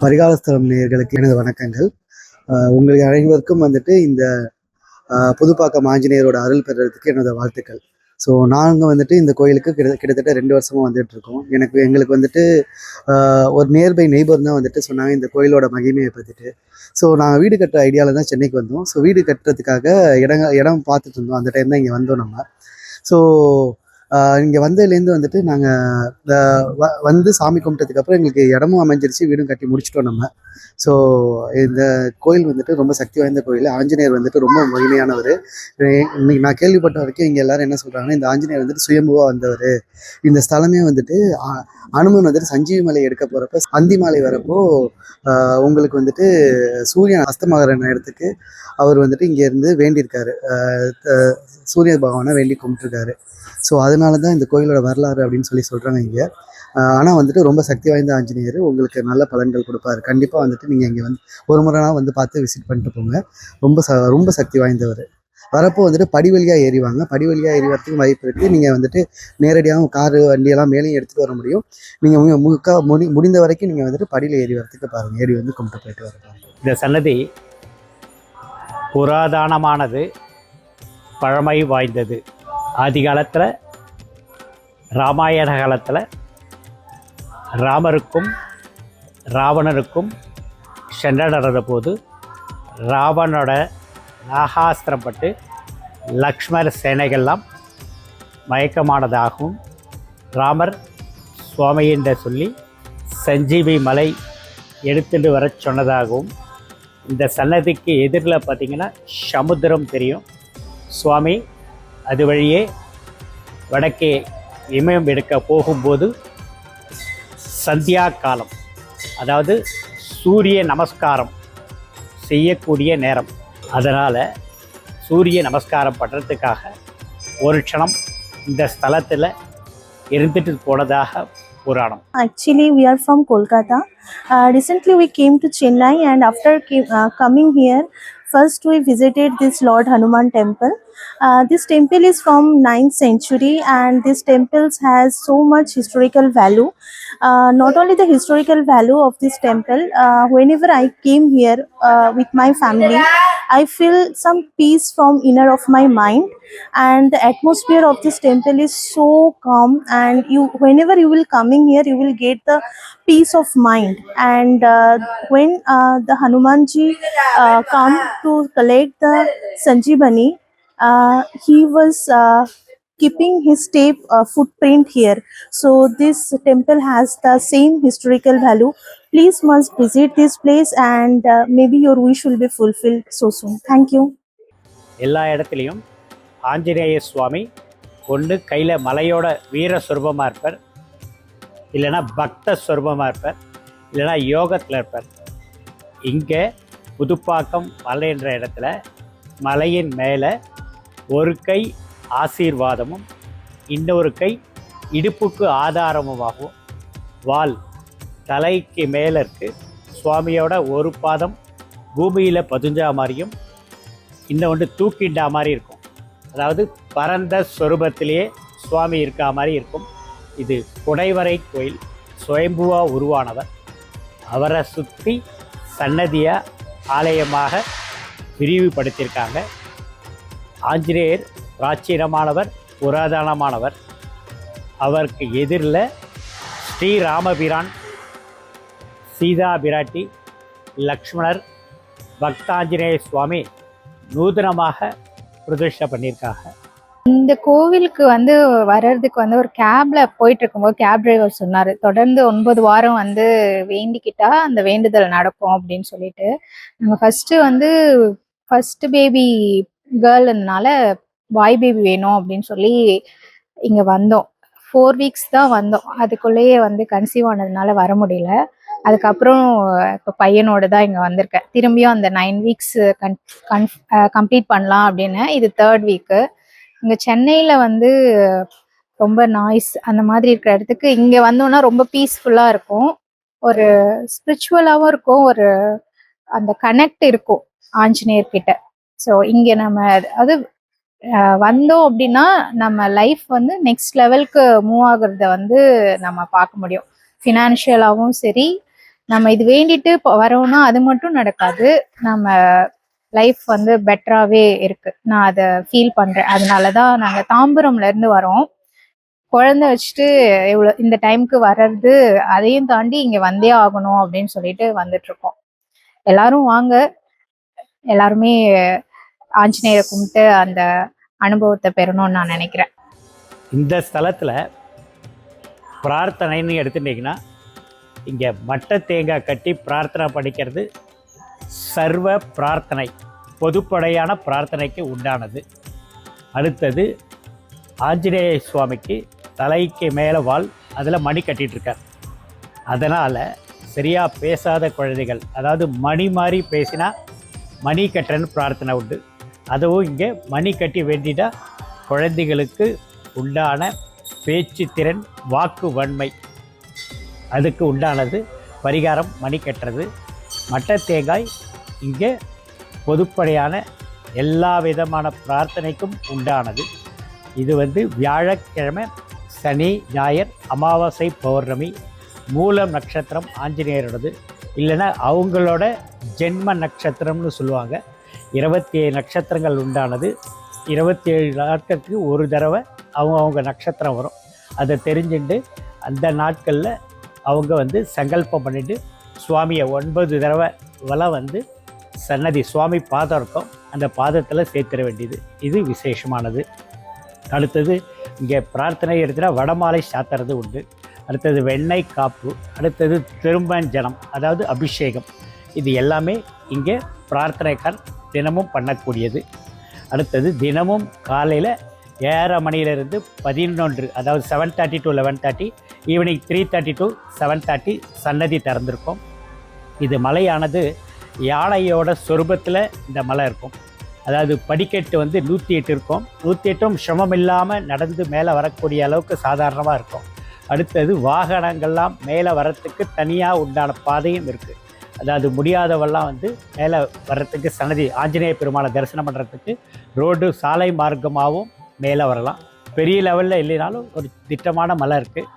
பரிகாலஸ்தலம் நேயர்களுக்கு எனது வணக்கங்கள். உங்களுக்கு அனைவருக்கும் வந்துட்டு இந்த புதுப்பாக்கம் ஆஞ்சநேயரோட அருள் பெறுறதுக்கு எனது வாழ்த்துக்கள். ஸோ நாங்கள் வந்துட்டு இந்த கோயிலுக்கு கிட்டத்தட்ட 2 வருஷமாக வந்துட்டு இருக்கோம். எங்களுக்கு வந்துட்டு ஒரு நியர்பை நெய்பர் தான் வந்துட்டு சொன்னாங்க இந்த கோயிலோட மகிமையை பற்றிட்டு. ஸோ நாங்கள் வீடு கட்டுற ஐடியாவில் தான் சென்னைக்கு வந்தோம். ஸோ வீடு கட்டுறதுக்காக இடம் பார்த்துட்டு இருந்தோம். அந்த டைம் தான் இங்கே வந்தோம் நம்ம. ஸோ இங்கே வந்ததுலேருந்து வந்துட்டு நாங்கள் வந்து சாமி கும்பிட்டதுக்கப்புறம் எங்களுக்கு இடமும் அமைஞ்சிருச்சு, வீடும் கட்டி முடிச்சிட்டோம் நம்ம. ஸோ இந்த கோயில் வந்துட்டு ரொம்ப சக்தி வாய்ந்த கோயில். ஆஞ்சநேயர் வந்துட்டு ரொம்ப மகிமையானவர். இன்னைக்கு நான் கேள்விப்பட்ட வரைக்கும் இங்கே எல்லாரும் என்ன சொல்கிறாங்கன்னா, இந்த ஆஞ்சநேயர் வந்துட்டு சுயம்புவாக வந்தவர். இந்த ஸ்தலமே வந்துட்டு அனுமன் வந்துட்டு சஞ்சீவி மலை எடுக்க போகிறப்ப அந்தி மாலை வரப்போ உங்களுக்கு வந்துட்டு சூரியன் அஸ்தமாகிற நேரத்துக்கு அவர் வந்துட்டு இங்கேருந்து வேண்டியிருக்காரு. சூரிய பகவானை வேண்டி கும்பிட்டுருக்காரு. ஸோ அதனால தான் இந்த கோயிலோட வரலாறு அப்படின்னு சொல்கிறாங்க இங்கே. ஆனால் வந்துட்டு ரொம்ப சக்தி வாய்ந்த ஆஞ்சநேயர், உங்களுக்கு நல்ல பலன்கள் கொடுப்பாரு. கண்டிப்பாக வந்துட்டு நீங்கள் இங்கே வந்து ஒரு முறைனா வந்து பார்த்து விசிட் பண்ணிட்டு போங்க. ரொம்ப சக்தி வாய்ந்தவர். வரப்போ வந்துட்டு படி வழியாக ஏறிவாங்க. படி வழியாக ஏறி வரத்துக்கு வாய்ப்பு இருக்குது. நீங்கள் வந்துட்டு நேரடியாக காரு வண்டியெல்லாம் மேலேயும் எடுத்துகிட்டு வர முடியும். நீங்கள் முடிந்த வரைக்கும் நீங்கள் வந்துட்டு படியில் ஏறி வரத்துக்கு பாருங்கள். ஏறி வந்து கும்பிட்டு போயிட்டு வரலாம். இந்த சன்னதி புராதனமானது, பழமை வாய்ந்தது. ஆதி காலத்தில், ராமாயண காலத்தில் ராமருக்கும் ராவணனுக்கும் சண்டை நடந்த போது ராவணோட நாகாஸ்திரம் பட்டு லக்ஷ்மண சேனைகள்லாம் மயக்கமானதாகவும் ராமர் சுவாமியின்ற சொல்லி சஞ்சீவி மலை எடுத்துட்டு வர சொன்னதாகவும், இந்த சன்னதிக்கு எதிரில் பார்த்திங்கன்னா சமுத்திரம் தெரியும். சுவாமி அது வழியே வடக்கே இமயம் எடுக்க போகும்போது சந்தியா காலம், அதாவது சூரிய நமஸ்காரம் செய்யக்கூடிய நேரம். அதனால் சூரிய நமஸ்காரம் பண்ணுறதுக்காக ஒரு க்ஷணம் இந்த ஸ்தலத்தில் இருந்துட்டு போனதாக புராணம். Actually, we are from Kolkata. Recently, we came to Chennai, and after coming here, first we visited this Lord Hanuman temple. This temple is from 9th century, and this temple has so much historical value. Not only the historical value of this temple, whenever I came here with my family, I feel some peace from inner of my mind, and the atmosphere of this temple is so calm, and whenever you will coming here, you will get the peace of mind. And when the Hanumanji come to collect the Sanjeevani, he was keeping his footprint here. So this temple has the same historical value. Please must visit this place, and maybe your wish will be fulfilled so soon. Thank you. எல்லா இடத்துலையும் ஆஞ்சநேய சுவாமி ஒன்று கையில் மலையோட வீர சொரூபமாக இருப்பார், இல்லைன்னா பக்த சொரூபமாக இருப்பார், இல்லைன்னா யோகத்தில் இருப்பார். இங்கே புதுப்பாக்கம் மலைன்ற இடத்துல மலையின் மேலே ஒரு கை ஆசீர்வாதமும் இன்னொரு கை இடுப்புக்கு ஆதாரமுமாகவும், வால் தலைக்கு மேலே இருக்குது. சுவாமியோட ஒரு பாதம் பூமியில் பதிஞ்சா மாதிரியும் இன்னொன்று தூக்கிண்டா மாதிரி இருக்கும். அதாவது பரந்த சொரூபத்திலேயே சுவாமி இருக்கா மாதிரி இருக்கும். இது குடைவரை கோயில், சுயம்புவாக உருவானவர். அவரை சுற்றி சன்னதியாக ஆலயமாக விரிவுபடுத்தியிருக்காங்க. ஆஞ்சநேயர் பிராச்சீனமானவர், புராதனமானவர். அவருக்கு எதிரில் ஸ்ரீராமபிரான், சீதா பிராட்டி, லக்ஷ்மணர், பக்தாஞ்சநேய சுவாமி நூதனமாக பிரதிஷ்டை பண்ணியிருக்காங்க. இந்த கோவிலுக்கு வர்றதுக்கு ஒரு கேப்ல போயிட்டு இருக்கும்போது கேப் டிரைவர் சொன்னார், தொடர்ந்து 9 வாரம் வேண்டிக்கிட்டா அந்த வேண்டுதல் நடக்கும் அப்படின்னு சொல்லிட்டு. நாங்கள் ஃபர்ஸ்ட் பேபி கேர்ள்னால பாய் பேபி வேணும் அப்படின்னு சொல்லி இங்கே வந்தோம். 4 வீக்ஸ் தான் வந்தோம். அதுக்குள்ளேயே கன்சீவ் ஆனதுனால வர முடியல. அதுக்கப்புறம் இப்போ பையனோட தான் இங்கே வந்திருக்கேன். திரும்பியும் அந்த 9 வீக்ஸ் கம்ப்ளீட் பண்ணலாம் அப்படின்னு. இது 3rd வீக்கு. இங்கே சென்னையில் ரொம்ப நாய்ஸ் அந்த மாதிரி இருக்கிற இடத்துக்கு இங்கே வந்தோன்னா ரொம்ப பீஸ்ஃபுல்லாக இருக்கும். ஒரு ஸ்பிரிச்சுவலாகவும் இருக்கும், ஒரு அந்த கனெக்ட் இருக்கும் ஆஞ்சநேயர்கிட்ட. ஸோ இங்கே நம்ம அது வந்தோம் அப்படின்னா நம்ம லைஃப் நெக்ஸ்ட் லெவலுக்கு மூவ் ஆகுறத நம்ம பார்க்க முடியும். ஃபினான்ஷியலாகவும் சரி, நம்ம இது வேண்டிட்டு வரோம்னா அது மட்டும் நடக்காது, நம்ம லைஃப் வந்து பெட்டராகவே இருக்கு. நான் அதை ஃபீல் பண்ணுறேன். அதனால தான் நாங்கள் தாம்பரம்ல இருந்து வரோம். குழந்தை வச்சுட்டு இவ்வளோ இந்த டைமுக்கு வர்றது, அதையும் தாண்டி இங்கே வந்தே ஆகணும் அப்படின்னு சொல்லிட்டு வந்துட்டு இருக்கோம். எல்லாரும் வாங்க, எல்லாருமே ஆஞ்சநேயரை கும்பிட்டு அந்த அனுபவத்தை பெறணும்னு நான் நினைக்கிறேன். இந்த ஸ்தலத்தில் பிரார்த்தனைன்னு எடுத்துட்டிங்கன்னா இங்கே மட்டை தேங்காய் கட்டி பிரார்த்தனை படிக்கிறது சர்வ பிரார்த்தனை, பொதுப்படையான பிரார்த்தனைக்கு உண்டானது. அடுத்தது ஆஞ்சநேய சுவாமிக்கு தலைக்கு மேலே வால், அதில் மணி கட்டிகிட்ருக்கார். அதனால் சரியாக பேசாத குழந்தைகள், அதாவது மணி மாதிரி பேசினா மணி கட்டுறன்னு பிரார்த்தனை உண்டு. அதுவும் இங்கே மணி கட்டி வேண்டிட்டா குழந்தைகளுக்கு உண்டான பேச்சு திறன், வாக்கு வன்மை, அதுக்கு உண்டானது பரிகாரம் மணி கட்டுறது. மட்டை தேங்காய் இங்கே பொதுப்படையான எல்லா விதமான பிரார்த்தனைக்கும் உண்டானது. இது வியாழக்கிழமை, சனி, ஞாயிறு, அமாவாசை, பௌர்ணமி, மூலம் நட்சத்திரம் ஆஞ்சநேயரோடது, இல்லைன்னா அவங்களோட ஜென்ம நட்சத்திரம்னு சொல்லுவாங்க. 27 நட்சத்திரங்கள் உண்டானது. 27 நாட்களுக்கு ஒரு தடவை அவங்க நட்சத்திரம் வரும். அதை தெரிஞ்சுட்டு அந்த நாட்களில் அவங்க சங்கல்பம் பண்ணிவிட்டு சுவாமியை 9 தடவை வலம் சன்னதி சுவாமி பாதம் இருக்கும், அந்த பாதத்தில் சேர்த்துட வேண்டியது. இது விசேஷமானது. அடுத்தது இங்கே பிரார்த்தனை எடுத்துகிட்டா வடமாலை சாத்துறது உண்டு. அடுத்தது வெண்ணெய் காப்பு, அடுத்தது திருமஞ்சனம், அதாவது அபிஷேகம். இது எல்லாமே இங்கே பிரார்த்தனைக்கார் தினமும் பண்ணக்கூடியது. அடுத்தது தினமும் காலையில் 7:30 மணியிலிருந்து 11, அதாவது 7:30 to 11:30, ஈவினிங் 3:30 to 7:30 சன்னதி திறந்திருக்கும். இது மலையானது யானையோட சொரூபத்தில் இந்த மலை இருக்கும். அதாவது படிக்கட்டு 108 இருக்கும். 108ம் சிரமம் இல்லாமல் நடந்து மேலே வரக்கூடிய அளவுக்கு சாதாரணமாக இருக்கும். அடுத்தது வாகனங்கள்லாம் மேலே வரத்துக்கு தனியாக உண்டான பாதையும் இருக்குது. அதாவது முடியாதவெல்லாம் மேலே வர்றதுக்கு சன்னதி ஆஞ்சநேய பெருமாளை தரிசனம் பண்ணுறதுக்கு ரோடு சாலை மார்க்கமாகவும் மேலே வரலாம். பெரிய லெவலில் இல்லைனாலும் ஒரு திட்டமான மலை இருக்குது.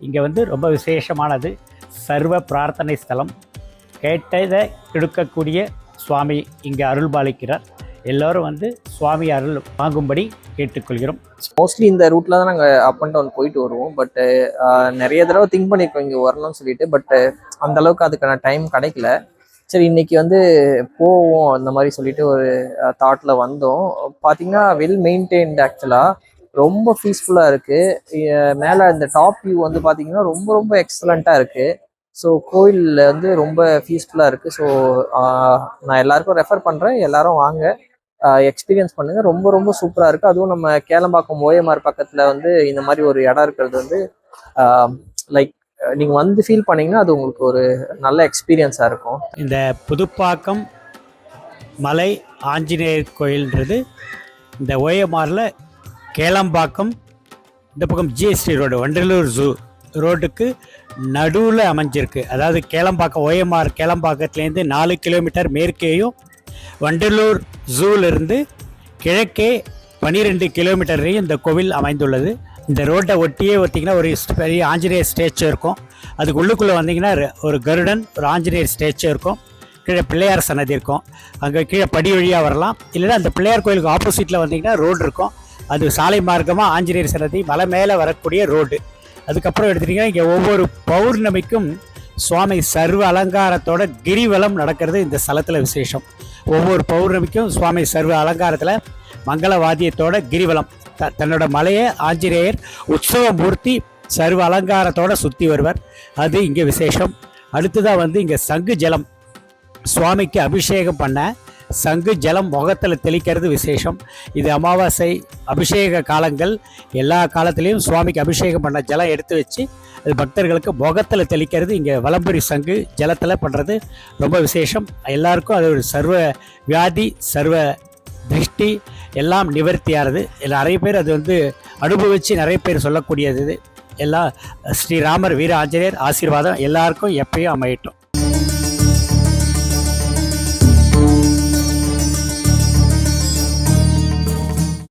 இங்கே ரொம்ப விசேஷமானது. சர்வ பிரார்த்தனை ஸ்தலம். கேட்டதை கொடுக்கக்கூடிய சுவாமி இங்கே அருள் பாலிக்கிறார். எல்லோரும் சுவாமி அருள் வாங்கும்படி கேட்டுக்கொள்கிறோம். மோஸ்ட்லி இந்த ரூட்டில் தான் நாங்கள் அப் அண்ட் டவுன் போயிட்டு வருவோம். பட்டு நிறைய தடவை திங்க் பண்ணியிருக்கோம் இங்கே வரணும்னு சொல்லிட்டு. பட்டு அந்தளவுக்கு அதுக்கான டைம் கிடைக்கல. சரி, இன்னைக்கு போவோம் அந்த மாதிரி சொல்லிட்டு ஒரு தாட்டில் வந்தோம். பார்த்தீங்கன்னா வெல் மெயின்டைன்டு, ஆக்சுவலாக ரொம்ப பீஸ்ஃபுல்லாக இருக்குது. மேலே இந்த டாப் வியூ பார்த்தீங்கன்னா ரொம்ப ரொம்ப எக்ஸலண்ட்டாக இருக்குது. ஸோ கோயிலில் ரொம்ப பீஸ்ஃபுல்லாக இருக்குது. ஸோ நான் எல்லாருக்கும் ரெஃபர் பண்ணுறேன், எல்லாரும் வாங்க, எக்ஸ்பீரியன்ஸ் பண்ணுங்கள். ரொம்ப ரொம்ப சூப்பராக இருக்குது. அதுவும் நம்ம கேளம்பாக்கம் ஓஎம்ஆர் பக்கத்தில் இந்த மாதிரி ஒரு இடம் இருக்கிறது லைக் நீங்கள் ஃபீல் பண்ணிங்கன்னா அது உங்களுக்கு ஒரு நல்ல எக்ஸ்பீரியன்ஸாக இருக்கும். இந்த புதுப்பாக்கம் மலை ஆஞ்சநேயர் கோயில்ன்றது இந்த ஓஎம்ஆரில் கேளம்பாக்கம், இந்த பக்கம் ஜிஎஸ்டி ரோடு, வண்டலூர் ஜூ ரோட்டுக்கு நடுவில் அமைஞ்சிருக்கு. அதாவது கேளம்பாக்கம் ஓஎம்ஆர் கேளம்பாக்கத்துலேருந்து 4 கிலோமீட்டர் மேற்கேயும், வண்டலூர் ஜூவிலிருந்து கிழக்கே 12 கிலோமீட்டர்லையும் இந்த கோவில் அமைந்துள்ளது. இந்த ரோட்டை ஒட்டியே பார்த்திங்கன்னா ஒரு பெரிய ஆஞ்சநேயர் ஸ்டேச்சு இருக்கும். அதுக்கு உள்ளுக்குள்ளே வந்தீங்கன்னா ஒரு கருடன், ஒரு ஆஞ்சநேயர் ஸ்டேச்சு இருக்கும். கீழே பிள்ளையார் சன்னதி இருக்கும். அங்கே கீழே படி வழியாக வரலாம். இல்லைன்னா அந்த பிள்ளையார் கோயிலுக்கு ஆப்போசிட்டில் வந்தீங்கன்னா ரோடு இருக்கும். அது சாலை மார்க்கமாக ஆஞ்சநேயர் சன்னதி மலை மேலே வரக்கூடிய ரோடு. அதுக்கப்புறம் எடுத்துட்டிங்கன்னா இங்கே ஒவ்வொரு பௌர்ணமிக்கும் சுவாமி சர்வ அலங்காரத்தோட கிரிவலம் நடக்கிறது இந்த ஸ்தலத்தில் விசேஷம். ஒவ்வொரு பௌர்ணமிக்கும் சுவாமி சர்வ அலங்காரத்தில் மங்கள வாத்தியத்தோட கிரிவலம், தன்னோட மலையை ஆஞ்சநேயர் உற்சவ மூர்த்தி சர்வ அலங்காரத்தோட சுற்றி வருவார். அது இங்கே விசேஷம். அடுத்ததாக இங்கே சங்கு ஜலம், சுவாமிக்கு அபிஷேகம் பண்ண சங்கு ஜலம் முகத்தில் தெளிக்கிறது விசேஷம். இது அமாவாசை அபிஷேக காலங்கள், எல்லா காலத்துலேயும் சுவாமிக்கு அபிஷேகம் பண்ண ஜலம் எடுத்து வச்சு அது பக்தர்களுக்கு முகத்தில் தெளிக்கிறது இங்கே வலம்புரி சங்கு ஜலத்தில் பண்ணுறது ரொம்ப விசேஷம். எல்லாருக்கும் அது ஒரு சர்வ வியாதி, சர்வ திருஷ்டி எல்லாம் நிவர்த்தியாகிறது. நிறைய பேர் அது அனுபவித்து நிறைய பேர் சொல்லக்கூடியது. எல்லாம் ஸ்ரீராமர் வீர ஆஞ்சநேயர் ஆசீர்வாதம் எல்லாருக்கும் எப்பயும் அமையட்டும்.